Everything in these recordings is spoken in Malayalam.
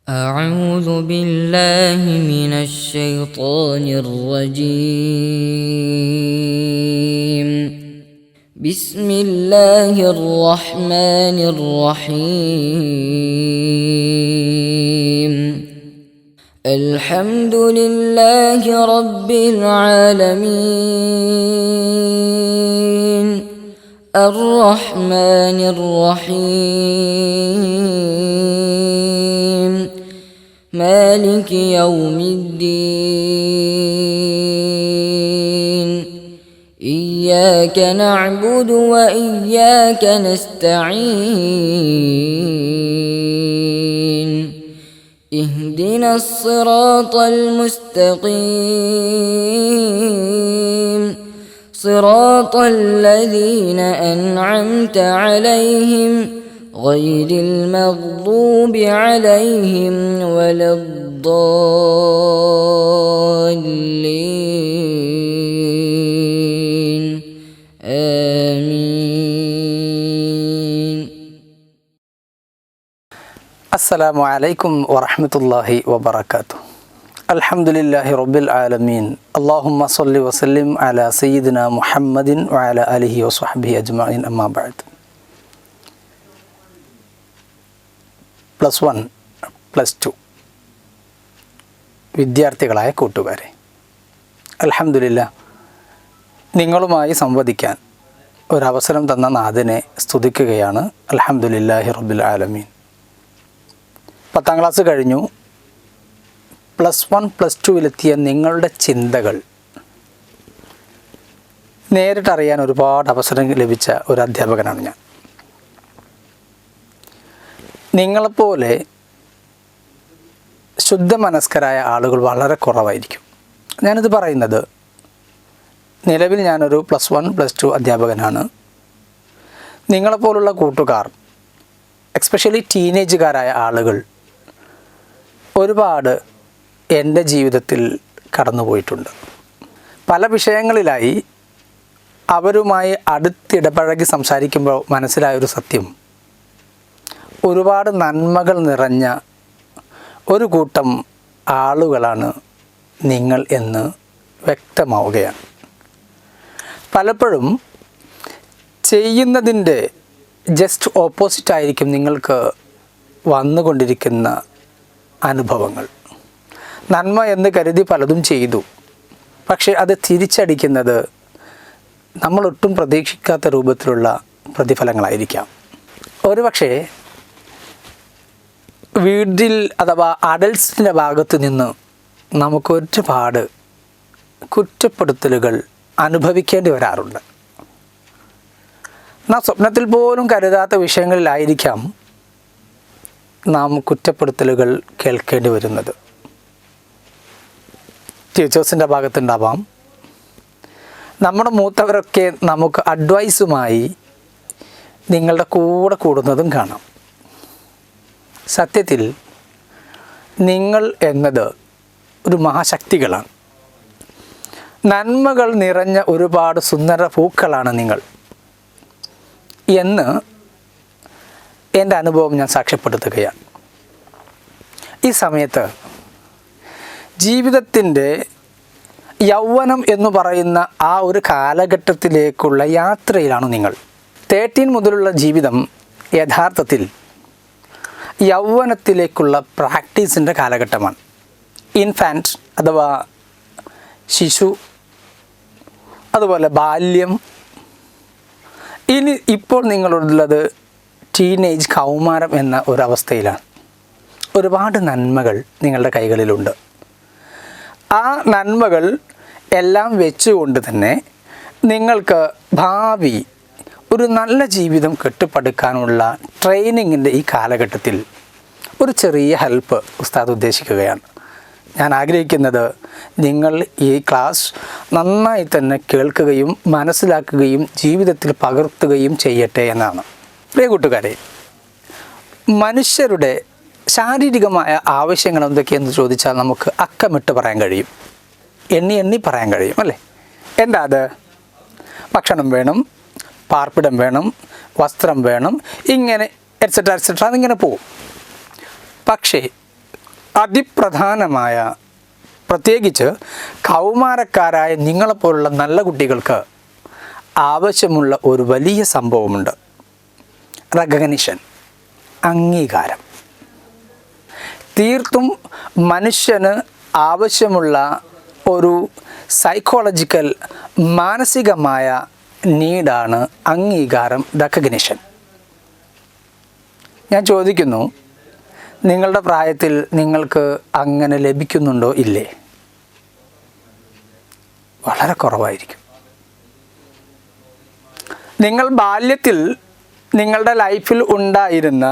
أعوذ بالله من الشيطان الرجيم. بسم الله الرحمن الرحيم. الحمد لله رب العالمين الرحمن الرحيم مالك يوم الدين. إياك نعبد وإياك نستعين. اهدنا الصراط المستقيم صراط الذين أنعمت عليهم غير المغضوب عليهم ولا الضالين. آمين. السلام عليكم ورحمة الله وبركاته. الحمد لله رب العالمين. اللهم صل وسلم على سيدنا محمد وعلى آله وصحبه أجمعين. أما بعد. +1 +2 വിദ്യാർത്ഥികളായ കൂട്ടുകാരെ, അൽഹംദുലില്ലാ നിങ്ങളുമായി സംവദിക്കാൻ ഒരവസരം തന്ന നാഥനെ സ്തുതിക്കുകയാണ്. അൽഹംദുലില്ലാഹി റബ്ബിൽ ആലമീൻ. 10ാം ക്ലാസ് കഴിഞ്ഞു. +1 +2 നിങ്ങളുടെ ചിന്തകൾ നേരിട്ടറിയാൻ ഒരുപാട് അവസരം ലഭിച്ച ഒരു അധ്യാപകനാണ് ഞാൻ. നിങ്ങളെപ്പോലെ ശുദ്ധമനസ്കരായ ആളുകൾ വളരെ കുറവായിരിക്കും. ഞാനിത് പറയുന്നത്, നിലവിൽ ഞാനൊരു +1 +2 അധ്യാപകനാണ്. നിങ്ങളെപ്പോലുള്ള കൂട്ടുകാർ, എസ്പെഷ്യലി ടീനേജുകാരായ ആളുകൾ ഒരുപാട് എൻ്റെ ജീവിതത്തിൽ കടന്നുപോയിട്ടുണ്ട്. പല വിഷയങ്ങളിലായി അവരുമായി അടുത്തിടപഴകി സംസാരിക്കുമ്പോൾ മനസ്സിലായൊരു സത്യം, ഒരുപാട് നന്മകൾ നിറഞ്ഞ ഒരു കൂട്ടം ആളുകളാണ് നിങ്ങൾ എന്ന് വ്യക്തമാവുകയാണ്. പലപ്പോഴും ചെയ്യുന്നതിൻ്റെ ജസ്റ്റ് ഓപ്പോസിറ്റായിരിക്കും നിങ്ങൾക്ക് വന്നുകൊണ്ടിരിക്കുന്ന അനുഭവങ്ങൾ. നന്മ എന്ന് കരുതി പലതും ചെയ്തു, പക്ഷേ അത് തിരിച്ചടിക്കുന്നത് നമ്മളൊട്ടും പ്രതീക്ഷിക്കാത്ത രൂപത്തിലുള്ള പ്രതിഫലങ്ങളായിരിക്കാം. ഒരുപക്ഷേ വീട്ടിൽ അഥവാ അഡൽട്സിൻ്റെ ഭാഗത്ത് നിന്ന് നമുക്ക് ഒരുപാട് കുറ്റപ്പെടുത്തലുകൾ അനുഭവിക്കേണ്ടി വരാറുണ്ട്. നാം സ്വപ്നത്തിൽ പോലും കരുതാത്ത വിഷയങ്ങളിലായിരിക്കാം നാം കുറ്റപ്പെടുത്തലുകൾ കേൾക്കേണ്ടി വരുന്നത്. ടീച്ചേഴ്സിൻ്റെ ഭാഗത്തുണ്ടാവാം. നമ്മുടെ മൂത്തവരൊക്കെ നമുക്ക് അഡ്വൈസുമായി നിങ്ങളുടെ കൂടെ കൂടുന്നതും കാണാം. സത്യത്തിൽ നിങ്ങൾ എന്നത് ഒരു മഹാശക്തികളാണ്. നന്മകൾ നിറഞ്ഞ ഒരുപാട് സുന്ദര പൂക്കളാണ് നിങ്ങൾ എന്ന് എൻ്റെ അനുഭവം ഞാൻ സാക്ഷ്യപ്പെടുത്തുകയാണ്. ഈ സമയത്ത് ജീവിതത്തിൻ്റെ യൗവനം എന്ന് പറയുന്ന ആ ഒരു കാലഘട്ടത്തിലേക്കുള്ള യാത്രയിലാണ് നിങ്ങൾ. 13 മുതലുള്ള ജീവിതം യഥാർത്ഥത്തിൽ യൗവനത്തിലേക്കുള്ള പ്രാക്ടീസിൻ്റെ കാലഘട്ടമാണ്. ഇൻഫാൻറ്റ് അഥവാ ശിശു, അതുപോലെ ബാല്യം. ഇപ്പോൾ നിങ്ങളുള്ളത് ടീനേജ്, കൗമാരം എന്ന ഒരവസ്ഥയിലാണ്. ഒരുപാട് നന്മകൾ നിങ്ങളുടെ കൈകളിലുണ്ട്. ആ നന്മകൾ എല്ലാം വെച്ചുകൊണ്ട് തന്നെ നിങ്ങൾക്ക് ഭാവി ഒരു നല്ല ജീവിതം കെട്ടിപ്പടുക്കാനുള്ള ട്രെയിനിങ്ങിൻ്റെ ഈ കാലഘട്ടത്തിൽ ഒരു ചെറിയ ഹെൽപ്പ് ഉസ്താദ് ഉദ്ദേശിക്കുകയാണ്. ഞാൻ ആഗ്രഹിക്കുന്നത് നിങ്ങൾ ഈ ക്ലാസ് നന്നായി തന്നെ കേൾക്കുകയും മനസ്സിലാക്കുകയും ജീവിതത്തിൽ പകർത്തുകയും ചെയ്യട്ടെ എന്നാണ്. പ്രിയ കൂട്ടുകാരെ, മനുഷ്യരുടെ ശാരീരികമായ ആവശ്യങ്ങൾ എന്തൊക്കെയെന്ന് ചോദിച്ചാൽ നമുക്ക് അക്കമിട്ട് പറയാൻ കഴിയും, എണ്ണി പറയാൻ കഴിയും അല്ലേ? എന്താ അത്? ഭക്ഷണം വേണം, പാർപ്പിടം വേണം, വസ്ത്രം വേണം, ഇങ്ങനെ എറ്റ്സെട്ര അതിങ്ങനെ പോവും. പക്ഷേ അതിപ്രധാനമായ, പ്രത്യേകിച്ച് കൗമാരക്കാരായ നിങ്ങളെപ്പോലുള്ള നല്ല കുട്ടികൾക്ക് ആവശ്യമുള്ള ഒരു വലിയ സംഭവമുണ്ട്. റെക്കഗ്നിഷൻ, അംഗീകാരം. തീർത്തും മനുഷ്യന് ആവശ്യമുള്ള ഒരു സൈക്കോളജിക്കൽ, മാനസികമായ നീഡാണ് അംഗീകാരം, റെക്കഗ്നിഷൻ. ഞാൻ ചോദിക്കുന്നു, നിങ്ങളുടെ പ്രായത്തിൽ നിങ്ങൾക്ക് അങ്ങനെ ലഭിക്കുന്നുണ്ടോ? ഇല്ലേ? വളരെ കുറവായിരിക്കും. നിങ്ങൾ ബാല്യത്തിൽ നിങ്ങളുടെ ലൈഫിൽ ഉണ്ടായിരുന്ന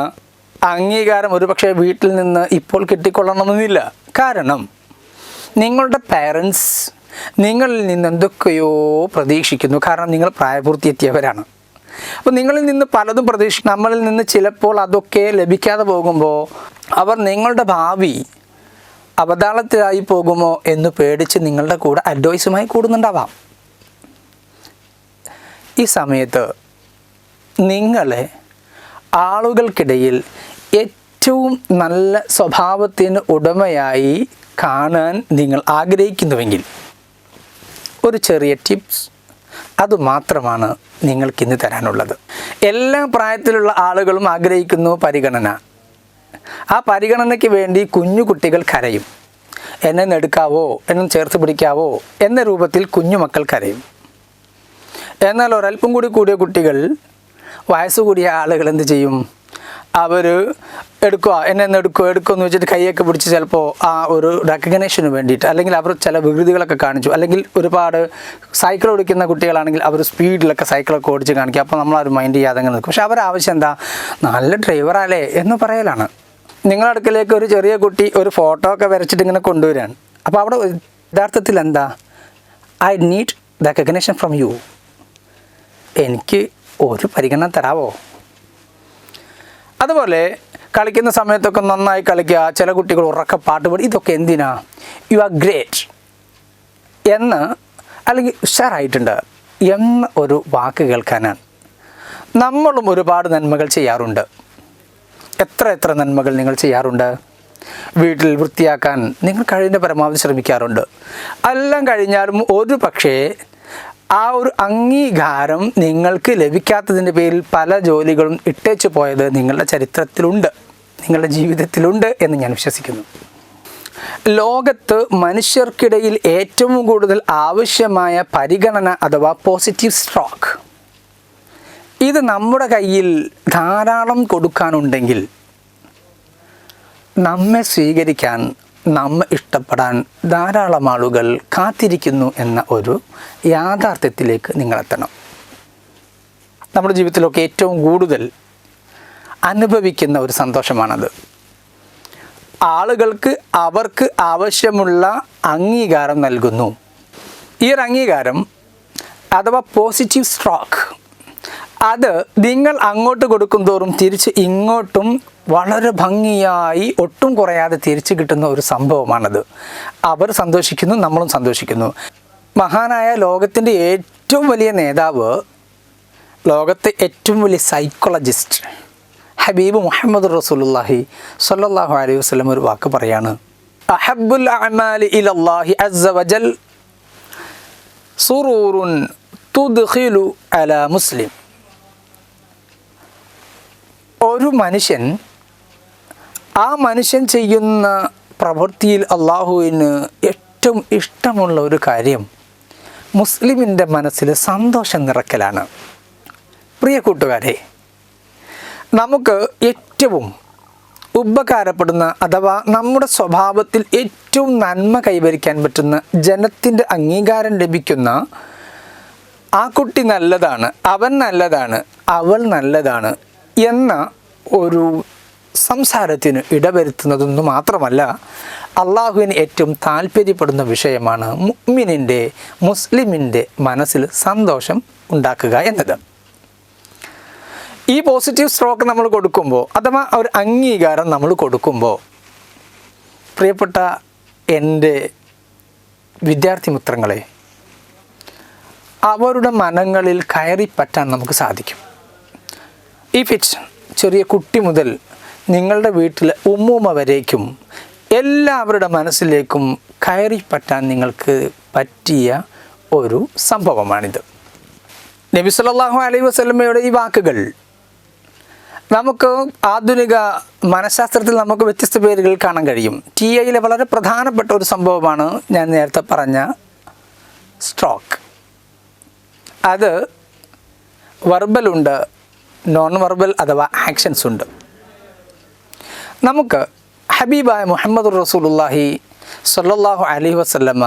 അംഗീകാരം ഒരുപക്ഷെ വീട്ടിൽ നിന്ന് ഇപ്പോൾ കിട്ടിക്കൊള്ളണമെന്നില്ല. കാരണം നിങ്ങളുടെ പാരൻസ് നിങ്ങളിൽ നിന്ന് എന്തൊക്കെയോ പ്രതീക്ഷിക്കുന്നു. കാരണം നിങ്ങൾ പ്രായപൂർത്തിയെത്തിയവരാണ്. അപ്പോൾ നിങ്ങളിൽ നിന്ന് പലതും നമ്മളിൽ നിന്ന് ചിലപ്പോൾ അതൊക്കെ ലഭിക്കാതെ പോകുമ്പോൾ അവർ നിങ്ങളുടെ ഭാവി അവതാളത്തിലായി പോകുമോ എന്ന് പേടിച്ച് നിങ്ങളുടെ കൂടെ അഡ്വൈസുമായി കൂടുന്നുണ്ടാവാം. ഈ സമയത്ത് നിങ്ങളെ ആളുകൾക്കിടയിൽ ഏറ്റവും നല്ല സ്വഭാവത്തിന് ഉടമയായി കാണാൻ നിങ്ങൾ ആഗ്രഹിക്കുന്നുവെങ്കിൽ ഒരു ചെറിയ ടിപ്സ് അതുമാത്രമാണ് നിങ്ങൾക്കിന്ന് തരാനുള്ളത്. എല്ലാ പ്രായത്തിലുള്ള ആളുകളും ആഗ്രഹിക്കുന്നു പരിഗണന. ആ പരിഗണനയ്ക്ക് വേണ്ടി കുഞ്ഞു കുട്ടികൾ കരയും. എന്നെ നെടുക്കാവോ, എന്നെ ചേർത്ത് പിടിക്കാവോ എന്ന രൂപത്തിൽ കുഞ്ഞുമക്കൾ കരയും. എന്നാൽ ഒരല്പം കൂടിയ കുട്ടികൾ, വയസ്സുകൂടിയ ആളുകൾ എന്ത് ചെയ്യും? അവർ എന്നെ എടുക്കുമെന്ന് വെച്ചിട്ട് കൈയൊക്കെ പിടിച്ച് ചിലപ്പോൾ ആ ഒരു റെക്കഗ്നേഷന് വേണ്ടിയിട്ട്, അല്ലെങ്കിൽ അവർ ചില വികൃതികളൊക്കെ കാണിച്ചു, അല്ലെങ്കിൽ ഒരുപാട് സൈക്കിൾ ഓടിക്കുന്ന കുട്ടികളാണെങ്കിൽ അവർ സ്പീഡിലൊക്കെ സൈക്കിളൊക്കെ ഓടിച്ച് കാണിക്കും. അപ്പോൾ നമ്മളത് മൈൻഡ് ചെയ്യാതെ അങ്ങനെ നിൽക്കും. പക്ഷെ അവരുടെ ആവശ്യം എന്താ? നല്ല ഡ്രൈവറല്ലേ എന്ന് പറയലാണ്. നിങ്ങളുടെ അടുക്കലേക്ക് ഒരു ചെറിയ കുട്ടി ഒരു ഫോട്ടോ ഒക്കെ വരച്ചിട്ട് ഇങ്ങനെ കൊണ്ടുവരികയാണ്. അപ്പോൾ അവിടെ യഥാർത്ഥത്തിൽ എന്താ? I need recognition from you. എനിക്ക് ഒരു പരിഗണന തരാവോ? അതുപോലെ കളിക്കുന്ന സമയത്തൊക്കെ നന്നായി കളിക്കുക. ചില കുട്ടികൾ ഉറക്കെ പാട്ട് പാടി. ഇതൊക്കെ എന്തിനാ? യു ആർ ഗ്രേറ്റ് എന്ന്, അല്ലെങ്കിൽ ഉഷാറായിട്ടുണ്ട് എന്ന ഒരു വാക്ക് കേൾക്കാനാണ്. നമ്മളും ഒരുപാട് നന്മകൾ ചെയ്യാറുണ്ട്. എത്ര നന്മകൾ നിങ്ങൾ ചെയ്യാറുണ്ട്? വീട്ടിൽ വൃത്തിയാക്കാൻ നിങ്ങൾ കഴിയുന്ന പരമാവധി ശ്രമിക്കാറുണ്ട്. എല്ലാം കഴിഞ്ഞാലും ഒരു പക്ഷേ ആ ഒരു അംഗീകാരം നിങ്ങൾക്ക് ലഭിക്കാത്തതിൻ്റെ പേരിൽ പല ജോലികളും ഇട്ടേച്ചു പോയത് നിങ്ങളുടെ ചരിത്രത്തിലുണ്ട്, നിങ്ങളുടെ ജീവിതത്തിലുണ്ട് എന്ന് ഞാൻ വിശ്വസിക്കുന്നു. ലോകത്ത് മനുഷ്യർക്കിടയിൽ ഏറ്റവും കൂടുതൽ ആവശ്യമായ പരിഗണന അഥവാ പോസിറ്റീവ് സ്ട്രോക്ക്, ഇത് നമ്മുടെ കയ്യിൽ ധാരാളം കൊടുക്കാനുണ്ടെങ്കിൽ നമ്മെ സ്വീകരിക്കാൻ, നമ്മെ ഇഷ്ടപ്പെടാൻ ധാരാളം ആളുകൾ കാത്തിരിക്കുന്നു എന്ന ഒരു യാഥാർത്ഥ്യത്തിലേക്ക് നിങ്ങളെത്തണം. നമ്മുടെ ജീവിതത്തിലൊക്കെ ഏറ്റവും കൂടുതൽ അനുഭവിക്കുന്ന ഒരു സന്തോഷമാണത്. ആളുകൾക്ക് അവർക്ക് ആവശ്യമുള്ള അംഗീകാരം നൽകുന്നു. ഈ ഒരു അംഗീകാരം അഥവാ പോസിറ്റീവ് സ്ട്രോക്ക്, അത് നിങ്ങൾ അങ്ങോട്ട് കൊടുക്കും തോറും തിരിച്ച് ഇങ്ങോട്ടും വളരെ ഭംഗിയായി ഒട്ടും കുറയാതെ തിരിച്ചു കിട്ടുന്ന ഒരു സംഭവമാണത്. അവർ സന്തോഷിക്കുന്നു, നമ്മളും സന്തോഷിക്കുന്നു. മഹാനായ ലോകത്തിൻ്റെ ഏറ്റവും വലിയ നേതാവ്, ലോകത്തെ ഏറ്റവും വലിയ സൈക്കോളജിസ്റ്റ് ഹബീബ് മുഹമ്മദ് റസൂലുള്ളാഹി സ്വല്ലല്ലാഹു അലൈഹി വസല്ലം ഒരു വാക്ക് പറയാണ്: അഹബ്ബുൽ അഅമാലി ഇലല്ലാഹി അസ്സ വജൽ സുറൂറുൻ തുദ്ഖിലു അലാ മുസ്ലിം. ഒരു മനുഷ്യൻ, ആ മനുഷ്യൻ ചെയ്യുന്ന പ്രവൃത്തിയിൽ അള്ളാഹുവിന് ഏറ്റവും ഇഷ്ടമുള്ള ഒരു കാര്യം മുസ്ലിമിൻ്റെ മനസ്സിൽ സന്തോഷം നിറയ്ക്കലാണ്. പ്രിയ കൂട്ടുകാരെ, നമുക്ക് ഏറ്റവും ഉപകാരപ്പെടുന്ന അഥവാ നമ്മുടെ സ്വഭാവത്തിൽ ഏറ്റവും നന്മ കൈവരിക്കാൻ പറ്റുന്ന, ജനത്തിൻ്റെ അംഗീകാരം ലഭിക്കുന്ന ആ കുട്ടി നല്ലതാണ്, അവൻ നല്ലതാണ്, അവൾ നല്ലതാണ് എന്ന ഒരു സംസാരത്തിന് ഇടവരുത്തുന്നതെന്ന് മാത്രമല്ല, അള്ളാഹുവിന് ഏറ്റവും താല്പര്യപ്പെടുന്ന വിഷയമാണ് മുസ്ലിമിൻ്റെ മനസ്സിൽ സന്തോഷം ഉണ്ടാക്കുക എന്നത്. ഈ പോസിറ്റീവ് സ്ട്രോക്ക് നമ്മൾ കൊടുക്കുമ്പോൾ, അഥവാ ഒരു അംഗീകാരം നമ്മൾ കൊടുക്കുമ്പോൾ, പ്രിയപ്പെട്ട എൻ്റെ വിദ്യാർത്ഥി മിത്രങ്ങളെ, അവരുടെ മനങ്ങളിൽ കയറിപ്പറ്റാൻ നമുക്ക് സാധിക്കും. ഈ ചെറിയ കുട്ടി മുതൽ നിങ്ങളുടെ വീട്ടിലെ ഉമ്മൂമ്മ വരേക്കും എല്ലാവരുടെ മനസ്സിലേക്കും കയറി പറ്റാൻ നിങ്ങൾക്ക് പറ്റിയ ഒരു സംഭവമാണിത്. നബി സല്ലല്ലാഹു അലൈഹി വസല്ലമയുടെ ഈ വാക്കുകൾ നമുക്ക് ആധുനിക മനഃശാസ്ത്രത്തിൽ നമുക്ക് വ്യത്യസ്ത പേരുകൾ കാണാൻ കഴിയും. TIയിലെ വളരെ പ്രധാനപ്പെട്ട ഒരു സംഭവമാണ് ഞാൻ നേരത്തെ പറഞ്ഞ സ്ട്രോക്ക്. അത് വെർബലുണ്ട്, നോൺ വെർബൽ അഥവാ ആക്ഷൻസ് ഉണ്ട്. നമുക്ക് ഹബീബായ മുഹമ്മദ് റസൂലുള്ളാഹി സ്വല്ലല്ലാഹു അലൈഹി വസല്ലമ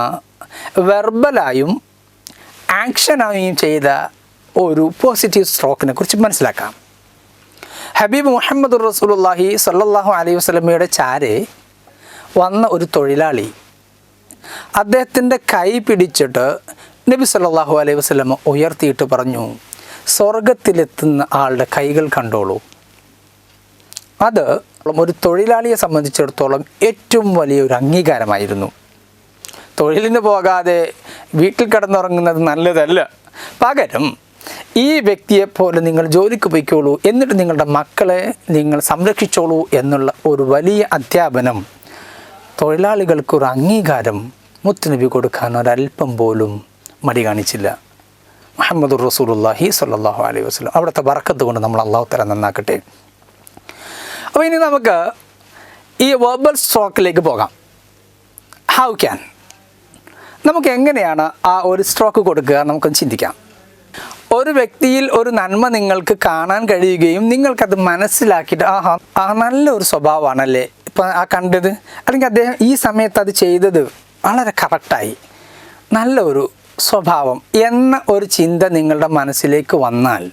വെർബലായും ആക്ഷനായും ചെയ്ത ഒരു പോസിറ്റീവ് സ്ട്രോക്കിനെ കുറിച്ച് മനസ്സിലാക്കാം. ഹബീബ് മുഹമ്മദ് റസൂലുള്ളാഹി സ്വല്ലല്ലാഹു അലൈഹി വസല്ലമയുടെ ചാരെ വന്ന ഒരു തൊഴിലാളി അദ്ദേഹത്തിൻ്റെ കൈ പിടിച്ചിട്ട് നബി സല്ലല്ലാഹു അലൈഹി വസല്ലമ ഉയർത്തിയിട്ട് പറഞ്ഞു, സ്വർഗത്തിലെത്തുന്ന ആളുടെ കൈകൾ കണ്ടോളൂ. അത് ഒരു തൊഴിലാളിയെ സംബന്ധിച്ചിടത്തോളം ഏറ്റവും വലിയൊരു അംഗീകാരമായിരുന്നു. തൊഴിലിന് പോകാതെ വീട്ടിൽ കിടന്നുറങ്ങുന്നത് നല്ലതല്ല. പകരം ഈ വ്യക്തിയെപ്പോലെ നിങ്ങൾ ജോലിക്ക് പോയിക്കോളൂ, എന്നിട്ട് നിങ്ങളുടെ മക്കളെ നിങ്ങൾ സംരക്ഷിച്ചോളൂ എന്നുള്ള ഒരു വലിയ അധ്യാപനം, തൊഴിലാളികൾക്കൊരു അംഗീകാരം മുത്തുനബി കൊടുക്കാൻ ഒരല്പം പോലും മടി കാണിച്ചില്ല. മുഹമ്മദുർ റസൂലുള്ളാഹി സ്വല്ലല്ലാഹു അലൈഹി വസല്ലം. അവിടുത്തെ ബറക്കത്ത് കൊണ്ട് നമ്മൾ അല്ലാഹു തആല നന്നാക്കട്ടെ. അപ്പോൾ ഇനി നമുക്ക് ഈ വെർബൽ സ്ട്രോക്കിലേക്ക് പോകാം. ഹൗ ക്യാൻ, നമുക്ക് എങ്ങനെയാണ് ആ ഒരു സ്ട്രോക്ക് കൊടുക്കുക നമുക്കൊന്ന് ചിന്തിക്കാം. ഒരു വ്യക്തിയിൽ ഒരു നന്മ നിങ്ങൾക്ക് കാണാൻ കഴിയുകയും നിങ്ങൾക്കത് മനസ്സിലാക്കിയിട്ട് നല്ലൊരു സ്വഭാവമാണല്ലേ ഇപ്പം ആ കണ്ടത്, അല്ലെങ്കിൽ അദ്ദേഹം ഈ സമയത്ത് അത് ചെയ്തത് വളരെ കറക്റ്റായി, നല്ലൊരു സ്വഭാവം എന്ന ഒരു ചിന്ത നിങ്ങളുടെ മനസ്സിലേക്ക് വന്നാൽ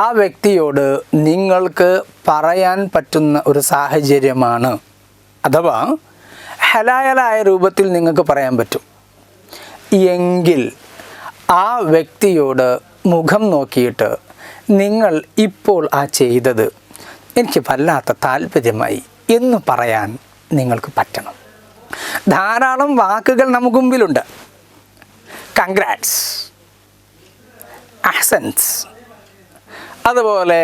ആ വ്യക്തിയോട് നിങ്ങൾക്ക് പറയാൻ പറ്റുന്ന ഒരു സാഹചര്യമാണ്, അഥവാ ഹലാലായ രൂപത്തിൽ നിങ്ങൾക്ക് പറയാൻ പറ്റും എങ്കിൽ ആ വ്യക്തിയോട് മുഖം നോക്കിയിട്ട് നിങ്ങൾ ഇപ്പോൾ ആ ചെയ്തത് എനിക്ക് വല്ലാത്ത താല്പര്യമായി എന്ന് പറയാൻ നിങ്ങൾക്ക് പറ്റണം. ധാരാളം വാക്കുകൾ നമുക്ക് മുമ്പിലുണ്ട്. കൺഗ്രാറ്റ്സ്, അഹ്സൻസ്, അതുപോലെ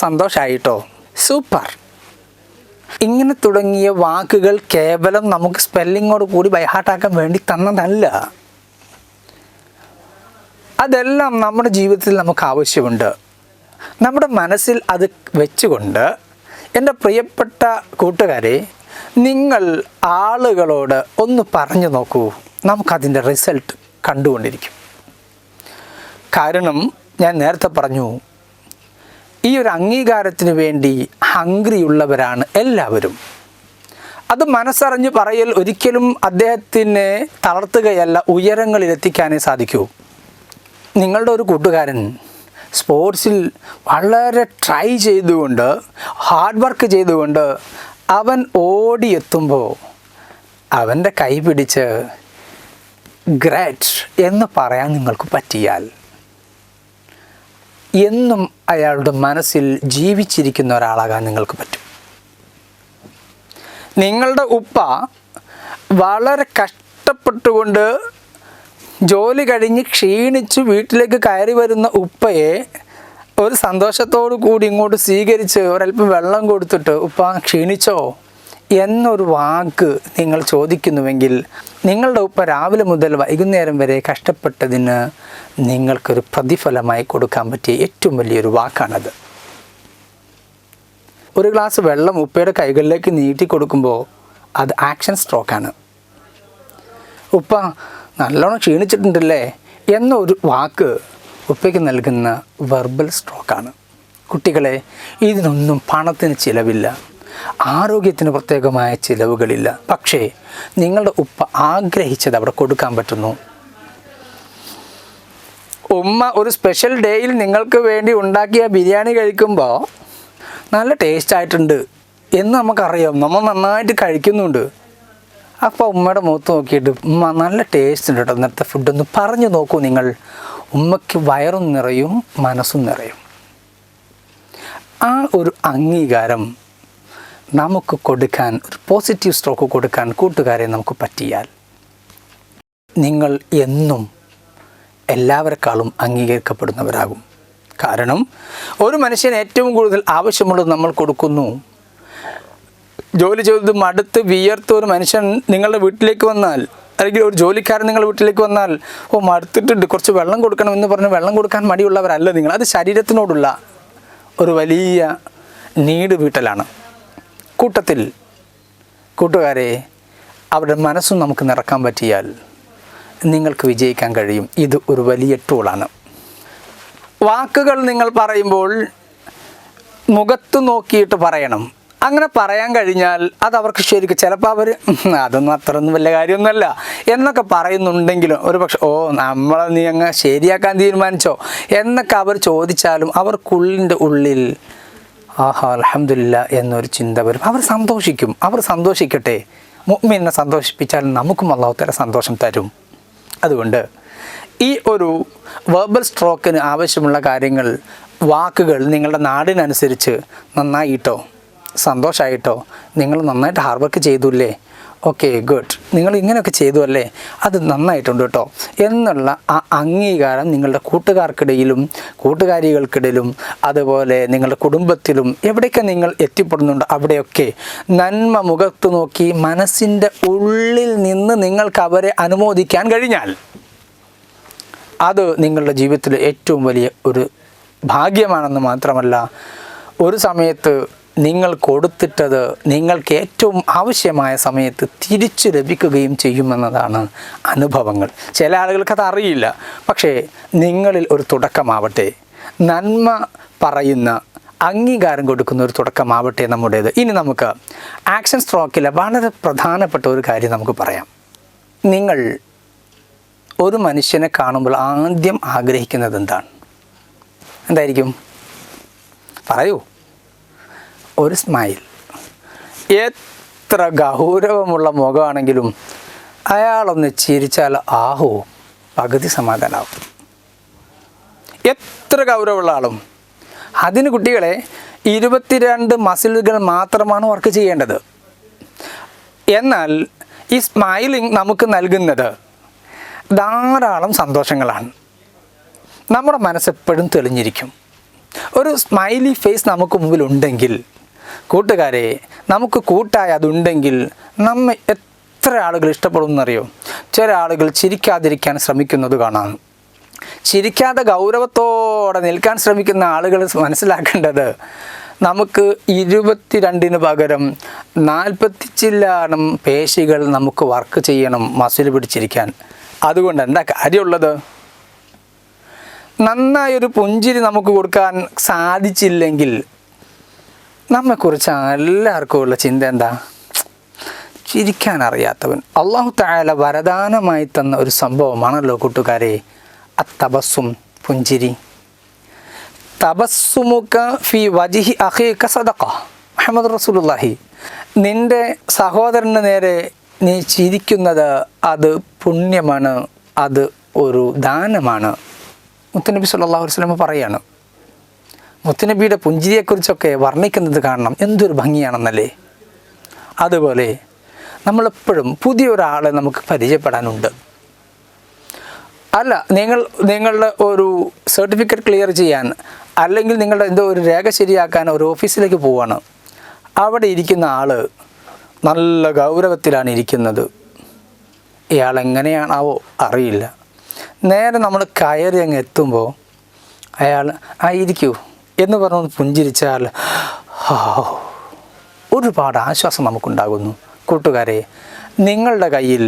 സന്തോഷമായിട്ടോ, സൂപ്പർ, ഇങ്ങനെ തുടങ്ങിയ വാക്കുകൾ കേവലം നമുക്ക് സ്പെല്ലിങ്ങോട് കൂടി ബൈഹാർട്ടാക്കാൻ വേണ്ടി തന്നതല്ല. അതെല്ലാം നമ്മുടെ ജീവിതത്തിൽ നമുക്ക് ആവശ്യമുണ്ട്. നമ്മുടെ മനസ്സിൽ അത് വെച്ചുകൊണ്ട് എൻ്റെ പ്രിയപ്പെട്ട കൂട്ടുകാരെ, നിങ്ങൾ ആളുകളോട് ഒന്ന് പറഞ്ഞു നോക്കൂ, നമുക്കതിൻ്റെ റിസൾട്ട് കണ്ടുകൊണ്ടിരിക്കും. കാരണം ഞാൻ നേരത്തെ പറഞ്ഞു, ഈ ഒരു അംഗീകാരത്തിന് വേണ്ടി ഹംഗ്രിയുള്ളവരാണ് എല്ലാവരും. അത് മനസ്സറിഞ്ഞ് പറയൽ ഒരിക്കലും അദ്ദേഹത്തിനെ തളർത്തുകയല്ല, ഉയരങ്ങളിലെത്തിക്കാനേ സാധിക്കൂ. നിങ്ങളുടെ ഒരു കൂട്ടുകാരൻ സ്പോർട്സിൽ വളരെ ട്രൈ ചെയ്തുകൊണ്ട് ഹാർഡ് വർക്ക് ചെയ്തുകൊണ്ട് അവൻ ഓടിയെത്തുമ്പോൾ അവൻ്റെ കൈ പിടിച്ച് ഗ്രേറ്റ് എന്ന് പറയാൻ നിങ്ങൾക്ക് പറ്റിയാൽ എന്നും അയാളുടെ മനസ്സിൽ ജീവിച്ചിരിക്കുന്ന ഒരാളാകാൻ നിങ്ങൾക്ക് പറ്റും. നിങ്ങളുടെ ഉപ്പ വളരെ കഷ്ടപ്പെട്ടുകൊണ്ട് ജോലി കഴിഞ്ഞ് ക്ഷീണിച്ച് വീട്ടിലേക്ക് കയറി വരുന്ന ഉപ്പയെ ഒരു സന്തോഷത്തോടു കൂടി ഇങ്ങോട്ട് സ്വീകരിച്ച് ഒരല്പം വെള്ളം കൊടുത്തിട്ട് ഉപ്പ ക്ഷീണിച്ചോ എന്നൊരു വാക്ക് നിങ്ങൾ ചോദിക്കുന്നുവെങ്കിൽ നിങ്ങളുടെ ഉപ്പ രാവിലെ മുതൽ വൈകുന്നേരം വരെ കഷ്ടപ്പെട്ടതിന് നിങ്ങൾക്കൊരു പ്രതിഫലമായി കൊടുക്കാൻ പറ്റിയ ഏറ്റവും വലിയൊരു വാക്കാണത്. ഒരു ഗ്ലാസ് വെള്ളം ഉപ്പയുടെ കൈകളിലേക്ക് നീട്ടി കൊടുക്കുമ്പോൾ അത് ആക്ഷൻ സ്ട്രോക്കാണ്. ഉപ്പ നല്ലോണം ക്ഷീണിച്ചിട്ടുണ്ടല്ലേ എന്നൊരു വാക്ക് ഉപ്പയ്ക്ക് നൽകുന്ന വെർബൽ സ്ട്രോക്കാണ്. കുട്ടികളെ, ഇതിനൊന്നും പണത്തിന് ചിലവില്ല, ആരോഗ്യത്തിന് പ്രത്യേകമായ ചിലവുകളില്ല. പക്ഷേ നിങ്ങളുടെ ഉപ്പ ആഗ്രഹിച്ചത് അവിടെ കൊടുക്കാൻ പറ്റുന്നു. ഉമ്മ ഒരു സ്പെഷ്യൽ ഡേയിൽ നിങ്ങൾക്ക് വേണ്ടി ഉണ്ടാക്കിയ ബിരിയാണി കഴിക്കുമ്പോൾ നല്ല ടേസ്റ്റ് ആയിട്ടുണ്ട് എന്ന് നമുക്കറിയാം, നമ്മൾ നന്നായിട്ട് കഴിക്കുന്നുണ്ട്. അപ്പോൾ ഉമ്മയുടെ മുഖത്ത് നോക്കിയിട്ട് ഉമ്മ നല്ല ടേസ്റ്റ് ഉണ്ട് കേട്ടോ ഇന്നത്തെ ഫുഡൊന്ന് പറഞ്ഞു നോക്കൂ നിങ്ങൾ. ഉമ്മയ്ക്ക് വയറും നിറയും മനസ്സും നിറയും. ആ ഒരു അംഗീകാരം നമുക്ക് കൊടുക്കാൻ, ഒരു പോസിറ്റീവ് സ്ട്രോക്ക് കൊടുക്കാൻ കൂട്ടുകാരെ നമുക്ക് പറ്റിയാൽ നിങ്ങൾ എന്നും എല്ലാവരെക്കാളും അംഗീകരിക്കപ്പെടുന്നവരാകും. കാരണം ഒരു മനുഷ്യന് ഏറ്റവും കൂടുതൽ ആവശ്യമുള്ളത് നമ്മൾ കൊടുക്കുന്നു. ജോലി ചെയ്ത് മടുത്ത് വിയർത്ത് ഒരു മനുഷ്യൻ നിങ്ങളുടെ വീട്ടിലേക്ക് വന്നാൽ, അല്ലെങ്കിൽ ഒരു ജോലിക്കാരൻ നിങ്ങളുടെ വീട്ടിലേക്ക് വന്നാൽ, മടുത്തിട്ടുണ്ട് കുറച്ച് വെള്ളം കൊടുക്കണം എന്ന് പറഞ്ഞ് വെള്ളം കൊടുക്കാൻ മടിയുള്ളവരല്ല നിങ്ങൾ. അത് ശരീരത്തിനോടുള്ള ഒരു വലിയ നീട് വീട്ടലാണ്. കൂട്ടത്തിൽ കൂട്ടുകാരെ, അവരുടെ മനസ്സും നമുക്ക് നിറക്കാൻ പറ്റിയാൽ നിങ്ങൾക്ക് വിജയിക്കാൻ കഴിയും. ഇത് ഒരു വലിയ ടൂളാണ്. വാക്കുകൾ നിങ്ങൾ പറയുമ്പോൾ മുഖത്ത് നോക്കിയിട്ട് പറയണം. അങ്ങനെ പറയാൻ കഴിഞ്ഞാൽ അത് അവർക്ക് ശരിക്കും ചിലപ്പോൾ അവർ അതൊന്നും അത്രയൊന്നും വലിയ കാര്യമൊന്നുമല്ല എന്നൊക്കെ പറയുന്നുണ്ടെങ്കിലും ഒരു പക്ഷേ നമ്മളെ നീ അങ്ങ് ശരിയാക്കാൻ തീരുമാനിച്ചോ എന്നൊക്കെ അവർ ചോദിച്ചാലും അവർക്കുള്ളിൻ്റെ ഉള്ളിൽ അൽഹംദുലില്ലാ എന്നൊരു ചിന്ത വരും. അവർ സന്തോഷിക്കും. അവർ സന്തോഷിക്കട്ടെ. മുഅ്മിനെ സന്തോഷിപ്പിച്ചാൽ നമുക്കും അല്ലാഹു തആല സന്തോഷം തരും. അതുകൊണ്ട് ഈ ഒരു വെർബൽ സ്ട്രോക്കിന് ആവശ്യമുള്ള കാര്യങ്ങൾ, വാക്കുകൾ നിങ്ങളുടെ നാടിനനുസരിച്ച് നന്നായിട്ടോ സന്തോഷമായിട്ടോ നിങ്ങൾ നന്നായിട്ട് ഹാർഡ് വർക്ക് ചെയ്തുല്ലേ, ഓക്കെ ഗുഡ്, നിങ്ങൾ ഇങ്ങനെയൊക്കെ ചെയ്തു അല്ലേ, അത് നന്നായിട്ടുണ്ട് കേട്ടോ എന്നുള്ള ആ അംഗീകാരം നിങ്ങളുടെ കൂട്ടുകാർക്കിടയിലും കൂട്ടുകാരികൾക്കിടയിലും അതുപോലെ നിങ്ങളുടെ കുടുംബത്തിലും എവിടെയൊക്കെ നിങ്ങൾ എത്തിപ്പെടുന്നുണ്ടോ അവിടെയൊക്കെ നന്മ മുഖത്ത് നോക്കി മനസ്സിൻ്റെ ഉള്ളിൽ നിന്ന് നിങ്ങൾക്ക് അവരെ അനുമോദിക്കാൻ കഴിഞ്ഞാൽ അത് നിങ്ങളുടെ ജീവിതത്തിലെ ഏറ്റവും വലിയ ഒരു ഭാഗ്യമാണെന്ന് മാത്രമല്ല, ഒരു സമയത്ത് നിങ്ങൾ കൊടുത്തിട്ടത് നിങ്ങൾക്ക് ഏറ്റവും ആവശ്യമായ സമയത്ത് തിരിച്ചു ലഭിക്കുകയും ചെയ്യുമെന്നതാണ് അനുഭവങ്ങൾ. ചില ആളുകൾക്കത് അറിയില്ല. പക്ഷേ നിങ്ങളിൽ ഒരു തുടക്കമാവട്ടെ, നന്മ പറയുന്ന അംഗീകാരം കൊടുക്കുന്ന ഒരു തുടക്കമാവട്ടെ നമ്മുടേത്. ഇനി നമുക്ക് ആക്ഷൻ സ്ട്രോക്കിലെ വളരെ പ്രധാനപ്പെട്ട ഒരു കാര്യം നമുക്ക് പറയാം. നിങ്ങൾ ഒരു മനുഷ്യനെ കാണുമ്പോൾ ആദ്യം ആഗ്രഹിക്കുന്നത് എന്താണ്? എന്തായിരിക്കും? പറയൂ. ഒരു സ്മൈൽ. എത്ര ഗൗരവമുള്ള മുഖമാണെങ്കിലും അയാളൊന്ന് ചിരിച്ചാൽ പകുതി സമാധാനമാവും. എത്ര ഗൗരവമുള്ള ആളും. അതിന് കുട്ടികളെ 22 മസിലുകൾ മാത്രമാണ് വർക്ക് ചെയ്യേണ്ടത്. എന്നാൽ ഈ സ്മൈലിംഗ് നമുക്ക് നൽകുന്നത് ധാരാളം സന്തോഷങ്ങളാണ്. നമ്മുടെ മനസ്സെപ്പോഴും തെളിഞ്ഞിരിക്കും. ഒരു സ്മൈലി ഫേസ് നമുക്ക് മുമ്പിലുണ്ടെങ്കിൽ കൂട്ടുകാരെ, നമുക്ക് കൂട്ടായി അതുണ്ടെങ്കിൽ നമ്മെ എത്ര ആളുകൾ ഇഷ്ടപ്പെടുമെന്നറിയോ? ചില ആളുകൾ ചിരിക്കാതിരിക്കാൻ ശ്രമിക്കുന്നത് കാണാം. ചിരിക്കാതെ ഗൗരവത്തോടെ നിൽക്കാൻ ശ്രമിക്കുന്ന ആളുകൾ മനസ്സിലാക്കേണ്ടത് നമുക്ക് 22 പകരം 40 ചില്ലാനം പേശികൾ നമുക്ക് വർക്ക് ചെയ്യണം മസിൽ പിടിച്ചിരിക്കാൻ. അതുകൊണ്ട് എന്താ കാര്യമുള്ളത്? നന്നായൊരു പുഞ്ചിരി നമുക്ക് കൊടുക്കാൻ സാധിച്ചില്ലെങ്കിൽ നമ്മെക്കുറിച്ച് എല്ലാവർക്കും ഉള്ള ചിന്ത എന്താ? ചിരിക്കാൻ അറിയാത്തവൻ. അല്ലാഹു തആല വരദാനമായി തന്ന ഒരു സംഭവമാണല്ലോ കൂട്ടുകാരെ അത്തബസ്സും, പുഞ്ചിരി. തബസ്സുമുക ഫി വജ്ഹി അഖീക സദഖ. മുഹമ്മദ് റസൂലുള്ളാഹി, നിൻ്റെ സഹോദരന് നേരെ നീ ചിരിക്കുന്നത് അത് പുണ്യമാണ്, അത് ഒരു ദാനമാണ്. മുത്തുനബി സല്ലല്ലാഹു അലൈഹി വസല്ലം പറയാണ്. മുത്തുനബിയുടെ പുഞ്ചിരിയെക്കുറിച്ചൊക്കെ വർണ്ണിക്കുന്നത് കാണണം, എന്തൊരു ഭംഗിയാണെന്നല്ലേ. അതുപോലെ നമ്മളെപ്പോഴും പുതിയൊരാളെ നമുക്ക് പരിചയപ്പെടാനുണ്ട്. അല്ല, നിങ്ങളുടെ ഒരു സർട്ടിഫിക്കറ്റ് ക്ലിയർ ചെയ്യാൻ അല്ലെങ്കിൽ നിങ്ങളുടെ എന്തോ ഒരു രേഖ ശരിയാക്കാൻ ഒരു ഓഫീസിലേക്ക് പോവാണ്. അവിടെ ഇരിക്കുന്ന ആൾ നല്ല ഗൗരവത്തിലാണ് ഇരിക്കുന്നത്. ഇയാൾ എങ്ങനെയാണാവോ അറിയില്ല. നേരെ നമ്മൾ കയറി അങ്ങ് എത്തുമ്പോൾ അയാൾ ഇരിക്കൂ എന്ന് പറഞ്ഞൊന്ന് പുഞ്ചിരിച്ചാൽ ഒരുപാട് ആശ്വാസം നമുക്കുണ്ടാകുന്നു. കൂട്ടുകാരെ, നിങ്ങളുടെ കയ്യിൽ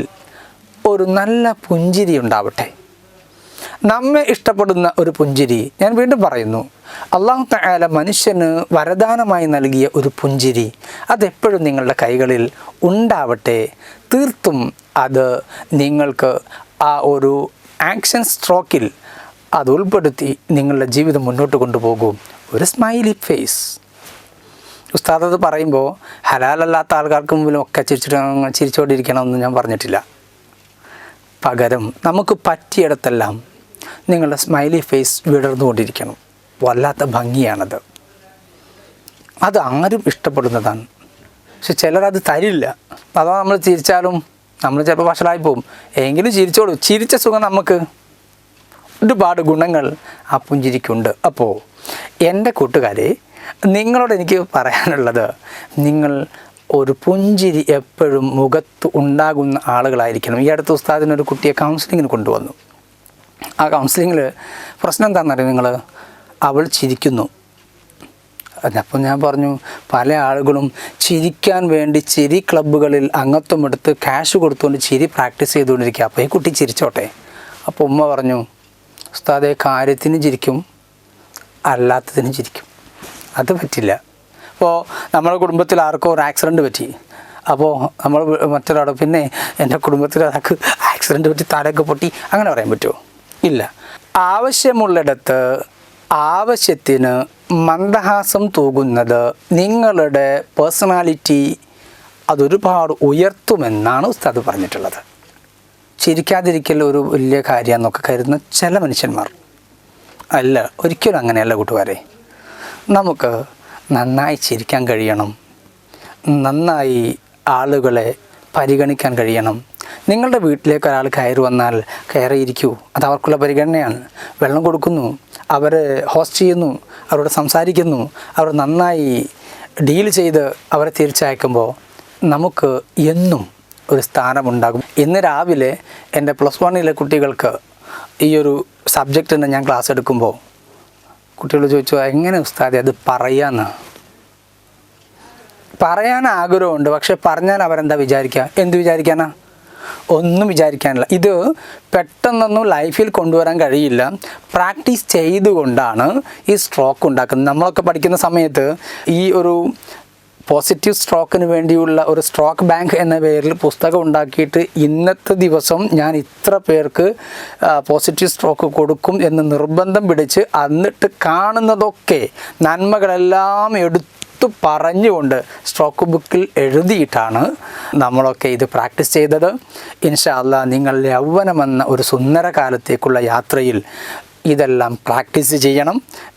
ഒരു നല്ല പുഞ്ചിരി ഉണ്ടാവട്ടെ. നമ്മെ ഇഷ്ടപ്പെടുന്ന ഒരു പുഞ്ചിരി. ഞാൻ വീണ്ടും പറയുന്നു, അല്ലാഹു തആല മനുഷ്യന് വരദാനമായി നൽകിയ ഒരു പുഞ്ചിരി അതെപ്പോഴും നിങ്ങളുടെ കൈകളിൽ ഉണ്ടാവട്ടെ. തീർത്തും അത് നിങ്ങൾക്ക് ആ ഒരു ആക്ഷൻ സ്ട്രോക്കിൽ അത് ഉൾപ്പെടുത്തി നിങ്ങളുടെ ജീവിതം മുന്നോട്ട് കൊണ്ടുപോകും. ഒരു സ്മൈലി ഫേസ്. ഉസ്താദ് അത് പറയുമ്പോൾ ഹലാലല്ലാത്ത ആൾക്കാർക്ക് മുമ്പിലും ഒക്കെ ചിരിച്ചുകൊണ്ടിരിക്കണമെന്ന് ഞാൻ പറഞ്ഞിട്ടില്ല. പകരം നമുക്ക് പറ്റിയിടത്തെല്ലാം നിങ്ങളുടെ സ്മൈലി ഫേസ് വിടർന്നുകൊണ്ടിരിക്കണം. വല്ലാത്ത ഭംഗിയാണത്. അത് ആരും ഇഷ്ടപ്പെടുന്നതാണ്. പക്ഷെ ചിലരത് തരില്ല. അഥവാ നമ്മൾ ചിരിച്ചാലും നമ്മൾ ചിലപ്പോൾ വഷളായി പോകും. എങ്കിലും ചിരിച്ചോളൂ. ചിരിച്ച സുഖം നമുക്ക് ഒരുപാട് ഗുണങ്ങൾ ആ പുഞ്ചിരിക്കുണ്ട്. അപ്പോൾ എൻ്റെ കൂട്ടുകാരെ, നിങ്ങളോട് എനിക്ക് പറയാനുള്ളത്, നിങ്ങൾ ഒരു പുഞ്ചിരി എപ്പോഴും മുഖത്ത് ഉണ്ടാകുന്ന ആളുകളായിരിക്കണം. ഈ അടുത്ത ഉസ്താദിനൊരു കുട്ടിയെ കൗൺസിലിങ്ങിന് കൊണ്ടുവന്നു. ആ കൗൺസിലിങ്ങിൽ പ്രശ്നം എന്താണെന്നറിയാം നിങ്ങൾ, അവൾ ചിരിക്കുന്നു. അപ്പോൾ ഞാൻ പറഞ്ഞു, പല ആളുകളും ചിരിക്കാൻ വേണ്ടി ചിരി ക്ലബ്ബുകളിൽ അംഗത്വം എടുത്ത് ക്യാഷ് കൊടുത്തുകൊണ്ട് ചിരി പ്രാക്ടീസ് ചെയ്തുകൊണ്ടിരിക്കുക. അപ്പോൾ ഈ കുട്ടി ചിരിച്ചോട്ടെ. അപ്പോൾ ഉമ്മ പറഞ്ഞു, ഉസ്താദെ കാര്യത്തിന് ചിരിക്കും, അല്ലാത്തതിന് ചിരിക്കും, അത് പറ്റില്ല. അപ്പോൾ നമ്മുടെ കുടുംബത്തിൽ ആർക്കോ ഒരു ആക്സിഡൻറ്റ് പറ്റി. അപ്പോൾ നമ്മൾ മറ്റൊരാളോ പിന്നെ എൻ്റെ കുടുംബത്തിൽ ഒരാൾക്ക് ആക്സിഡൻറ്റ് പറ്റി തലയൊക്കെ പൊട്ടി, അങ്ങനെ പറയാൻ പറ്റുമോ? ഇല്ല. ആവശ്യമുള്ളിടത്ത് ആവശ്യത്തിന് മന്ദഹാസം തൂകുന്നത് നിങ്ങളുടെ പേഴ്സണാലിറ്റി അതൊരുപാട് ഉയർത്തുമെന്നാണ് ഉസ്താദ് പറഞ്ഞിട്ടുള്ളത്. ചിരിക്കാതിരിക്കൽ ഒരു വലിയ കാര്യമെന്നൊക്കെ കരുതുന്ന ചില മനുഷ്യന്മാർ അല്ല, ഒരിക്കലും അങ്ങനെയല്ല കൂട്ടുകാരെ. നമുക്ക് നന്നായി ചിരിക്കാൻ കഴിയണം, നന്നായി ആളുകളെ പരിഗണിക്കാൻ കഴിയണം. നിങ്ങളുടെ വീട്ടിലേക്ക് ഒരാൾ കയറി വന്നാൽ കയറിയിരിക്കൂ, അത് അവർക്കുള്ള പരിഗണനയാണ്. വെള്ളം കൊടുക്കുന്നു, അവരെ ഹോസ്റ്റ് ചെയ്യുന്നു, അവരോട് സംസാരിക്കുന്നു, അവർ നന്നായി ഡീൽ ചെയ്ത് അവരെ തിരിച്ചയക്കുമ്പോൾ നമുക്ക് എന്നും ഒരു സ്ഥാനമുണ്ടാകും. ഇന്ന് രാവിലെ എൻ്റെ +1 കുട്ടികൾക്ക് ഈ ഒരു സബ്ജക്റ്റിന് ഞാൻ ക്ലാസ് എടുക്കുമ്പോൾ കുട്ടികൾ ചോദിച്ചു, എങ്ങനെ ഉസ്താദെ അത് പറയാമെന്ന്? പറയാൻ ആഗ്രഹമുണ്ട്, പക്ഷെ പറഞ്ഞാൽ അവരെന്താ വിചാരിക്കുക? എന്ത് വിചാരിക്കാനാ? ഒന്നും വിചാരിക്കാനില്ല. ഇത് പെട്ടെന്നൊന്നും ലൈഫിൽ കൊണ്ടുവരാൻ കഴിയില്ല. പ്രാക്ടീസ് ചെയ്തുകൊണ്ടാണ് ഈ സ്ട്രോക്ക് ഉണ്ടാക്കുന്നത്. നമ്മളൊക്കെ പഠിക്കുന്ന സമയത്ത് ഈ ഒരു പോസിറ്റീവ് സ്ട്രോക്കിന് വേണ്ടിയുള്ള ഒരു സ്ട്രോക്ക് ബാങ്ക് എന്ന പേരിൽ പുസ്തകം ഉണ്ടാക്കിയിട്ട് ഇന്നത്തെ ദിവസം ഞാൻ ഇത്ര പേർക്ക് പോസിറ്റീവ് സ്ട്രോക്ക് കൊടുക്കും എന്ന് നിർബന്ധം പിടിച്ച് എന്നിട്ട് കാണുന്നതൊക്കെ നന്മകളെല്ലാം എടുത്തു പറഞ്ഞുകൊണ്ട് സ്ട്രോക്ക് ബുക്കിൽ എഴുതിയിട്ടാണ് നമ്മളൊക്കെ ഇത് പ്രാക്ടീസ് ചെയ്തത്. ഇൻഷാ അല്ലാഹ് നിങ്ങൾ യൗവനമെന്ന ഒരു സുന്ദര കാലത്തേക്കുള്ള യാത്രയിൽ ഇതെല്ലാം പ്രാക്ടീസ് ചെയ്യണം,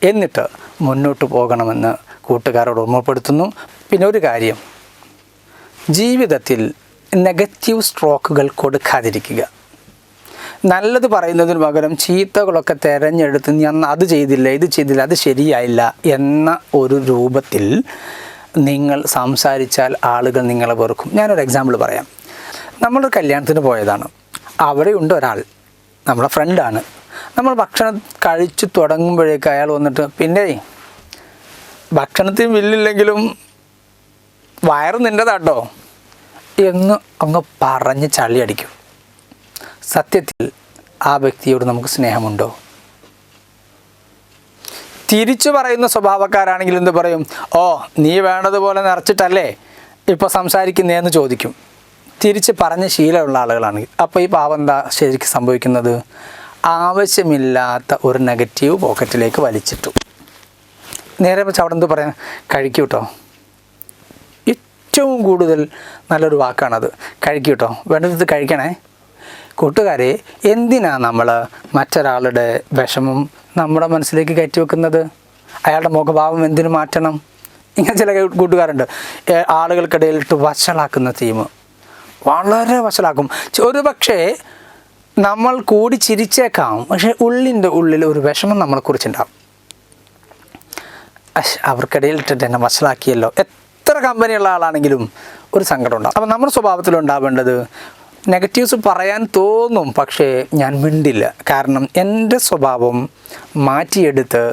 എന്നിട്ട് മുന്നോട്ട് പോകണമെന്ന് കൂട്ടുകാരോട് ഓർമ്മപ്പെടുത്തുന്നു. പിന്നെ ഒരു കാര്യം, ജീവിതത്തിൽ നെഗറ്റീവ് സ്ട്രോക്കുകൾ കൊടുക്കാതിരിക്കുക. നല്ലത് പറയുന്നതിന് പകരം ചീത്തകളൊക്കെ തിരഞ്ഞെടുത്ത് ഞാൻ അത് ചെയ്തില്ല, ഇത് ചെയ്തില്ല, അത് ശരിയായില്ല എന്ന ഒരു രൂപത്തിൽ നിങ്ങൾ സംസാരിച്ചാൽ ആളുകൾ നിങ്ങളെ വെറുക്കും. ഞാനൊരു എക്സാമ്പിൾ പറയാം. നമ്മളൊരു കല്യാണത്തിന് പോയതാണ്. അവിടെയുണ്ട് ഒരാൾ, നമ്മുടെ ഫ്രണ്ടാണ്. നമ്മൾ ഭക്ഷണം കഴിച്ചു തുടങ്ങുമ്പോഴേക്ക് അയാൾ വന്നിട്ട്, പിന്നെ ഭക്ഷണത്തിന് ബില്ലില്ലെങ്കിലും വയറ് നിൻ്റെതാട്ടോ എന്ന് അങ്ങ് പറഞ്ഞ് ചളിയടിക്കും. സത്യത്തിൽ ആ വ്യക്തിയോട് നമുക്ക് സ്നേഹമുണ്ടോ? തിരിച്ചു പറയുന്ന സ്വഭാവക്കാരാണെങ്കിൽ എന്ത് പറയും? ഓ, നീ വേണ്ടതുപോലെ നിറച്ചിട്ടല്ലേ ഇപ്പോൾ സംസാരിക്കുന്നതെന്ന് ചോദിക്കും. തിരിച്ച് പറഞ്ഞ ശീലമുള്ള ആളുകളാണെങ്കിൽ അപ്പോൾ ഈ പാവം എന്താ ശരിക്കും സംഭവിക്കുന്നത്? ആവശ്യമില്ലാത്ത ഒരു നെഗറ്റീവ് പോക്കറ്റിലേക്ക് വലിച്ചിട്ടു. നേരെ വെച്ച് അവിടെ എന്ത് പറയാൻ? കഴിക്കൂട്ടോ. ഏറ്റവും കൂടുതൽ നല്ലൊരു വാക്കാണത്, കഴിക്കൂട്ടോ. വേണ്ടത് കഴിക്കണേ. കൂട്ടുകാരെ, എന്തിനാണ് നമ്മൾ മറ്റൊരാളുടെ വിഷമം നമ്മുടെ മനസ്സിലേക്ക് കയറ്റി വെക്കുന്നത്? അയാളുടെ മുഖഭാവം എന്തിനു മാറ്റണം? ഇങ്ങനെ ചില കൂട്ടുകാരുണ്ട്, ആളുകൾക്കിടയിലിട്ട് വഷളാക്കുന്ന ടീം, വളരെ വഷളാക്കും. ഒരു പക്ഷേ നമ്മൾ കൂടി ചിരിച്ചേക്കാം, പക്ഷേ ഉള്ളിൻ്റെ ഉള്ളിൽ ഒരു വിഷമം നമ്മളെക്കുറിച്ചുണ്ടാവും. അവർക്കിടയിലിട്ടിട്ട് എന്നെ വഷളാക്കിയല്ലോ. എത്ര കമ്പനിയുള്ള ആളാണെങ്കിലും ഒരു സങ്കടം ഉണ്ടാകും. അപ്പം നമ്മുടെ സ്വഭാവത്തിലുണ്ടാവേണ്ടത്, നെഗറ്റീവ്സ് പറയാൻ തോന്നും, പക്ഷേ ഞാൻ മിണ്ടില്ല. കാരണം എൻ്റെ സ്വഭാവം മാറ്റിയെടുത്ത്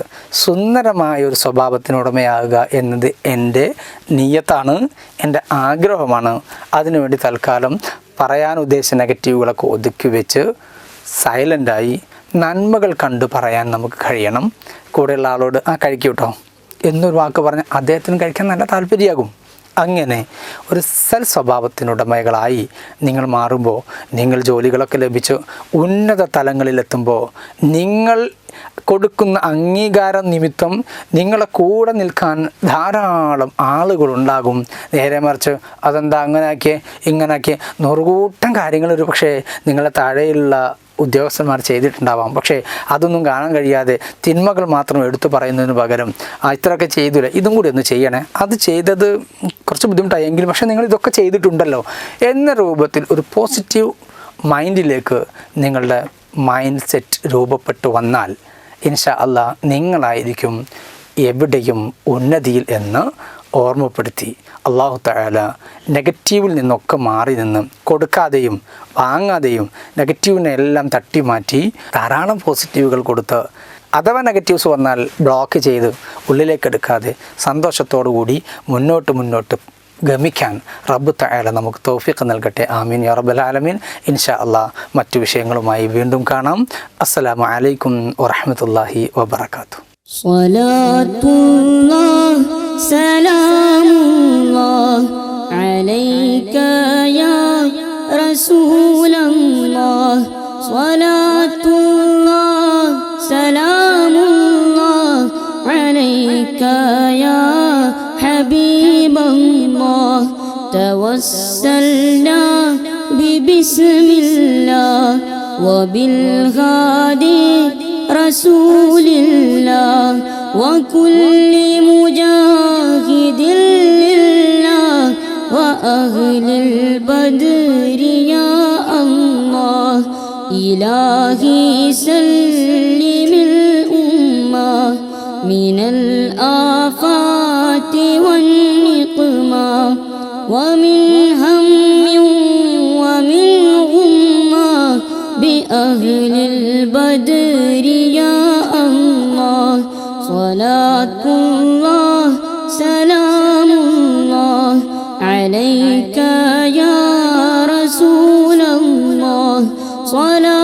സുന്ദരമായ ഒരു സ്വഭാവത്തിനുടമയാകുക എന്നത് എൻ്റെ നിയത്താണ്, എൻ്റെ ആഗ്രഹമാണ്. അതിനുവേണ്ടി തൽക്കാലം പറയാൻ ഉദ്ദേശിച്ച നെഗറ്റീവുകളൊക്കെ ഒതുക്കി വെച്ച് സൈലൻ്റായി നന്മകൾ കണ്ട് പറയാൻ നമുക്ക് കഴിയണം. കൂടെയുള്ള ആളോട് കഴിക്കൂട്ടോ എന്നൊരു വാക്ക് പറഞ്ഞാൽ അദ്ദേഹത്തിന് കഴിക്കാൻ നല്ല താല്പര്യമാകും. അങ്ങനെ ഒരു സ്വഭാവത്തിനുടമകളായി നിങ്ങൾ മാറുമ്പോൾ, നിങ്ങൾ ജോലികളൊക്കെ ലഭിച്ച് ഉന്നത തലങ്ങളിലെത്തുമ്പോൾ, നിങ്ങൾ കൊടുക്കുന്ന അംഗീകാരം നിമിത്തം നിങ്ങളെ കൂടെ നിൽക്കാൻ ധാരാളം ആളുകളുണ്ടാകും. നേരെ മറിച്ച് അതെന്താ അങ്ങനെയാക്കിയേ ഇങ്ങനെയാക്കിയേ 100 കൂട്ടം കാര്യങ്ങൾ ഒരു പക്ഷേ നിങ്ങളെ താഴെയുള്ള ഉദ്യോഗസ്ഥന്മാർ ചെയ്തിട്ടുണ്ടാവാം. പക്ഷേ അതൊന്നും കാണാൻ കഴിയാതെ തിന്മകൾ മാത്രം എടുത്തു പറയുന്നതിന് പകരം ഇത്രയൊക്കെ ചെയ്തില്ല, ഇതും കൂടി ഒന്ന് ചെയ്യണേ, അത് ചെയ്തത് കുറച്ച് ബുദ്ധിമുട്ടായെങ്കിലും പക്ഷേ നിങ്ങൾ ഇതൊക്കെ ചെയ്തിട്ടുണ്ടല്ലോ എന്ന രൂപത്തിൽ ഒരു പോസിറ്റീവ് മൈൻഡിലേക്ക് നിങ്ങളുടെ മൈൻഡ് സെറ്റ് രൂപപ്പെട്ടു വന്നാൽ ഇൻഷാ അല്ലാഹ് നിങ്ങളായിരിക്കും എവിടെയും ഉന്നതിയിൽ എന്ന് ഓർമ്മപ്പെടുത്തി അല്ലാഹു തആല നെഗറ്റീവിൽ നിന്നൊക്കെ മാറി നിന്ന് കൊടുക്കാതെയും വാങ്ങാതെയും നെഗറ്റീവിനെല്ലാം തട്ടി മാറ്റി ധാരാളം പോസിറ്റീവുകൾ കൊടുത്ത് അഥവാ നെഗറ്റീവ്സ് വന്നാൽ ബ്ലോക്ക് ചെയ്ത് ഉള്ളിലേക്കെടുക്കാതെ സന്തോഷത്തോടു കൂടി മുന്നോട്ട് ഗമിക്കാൻ റബ്ബ് തആല നമുക്ക് തൗഫീഖ് നൽകട്ടെ. ആമീൻ യാ റബ്ബൽ ആലമീൻ. ഇൻഷാ അല്ലാഹ് മറ്റു വിഷയങ്ങളുമായി വീണ്ടും കാണാം. അസ്സലാമു അലൈക്കും വറഹ്മത്തുള്ളാഹി വബറകാതുഹു. സ്വലാത്തുല്ലാഹ് സലാമുല്ലാഹ് അലൈക യാ റസൂലല്ലാഹ് സ്വലാത്തുല്ലാഹ് സലാമുല്ലാഹ് അലൈക യാ ഹബീബല്ലാഹ് തവസ്സൽനാ ബിബിസ്മില്ലാഹ് വബിൽഹാദി റസൂലില്ലാഹ് വകുല്ലി മുജാഹിദിൻ ലില്ലാഹ് വഅഹ്ലിൽ ബദ്രി യാ അല്ലാഹ് ഇലാഹി സല്ലിമിൽ ഉമ്മ മിനൽ ആഫാതി വന്നിഖ്മാ വമിൻ ഹമ്മിൻ വമിൻ ഗുമ്മാ ബിഅഹ്ലിൽ ബദ്രി യാ അല്ലാഹ് സ്വലാത്തുല്ലാഹ് സലാമുല്ലാഹ് അലൈക യാ റസൂലല്ലാഹ് സ്വലാ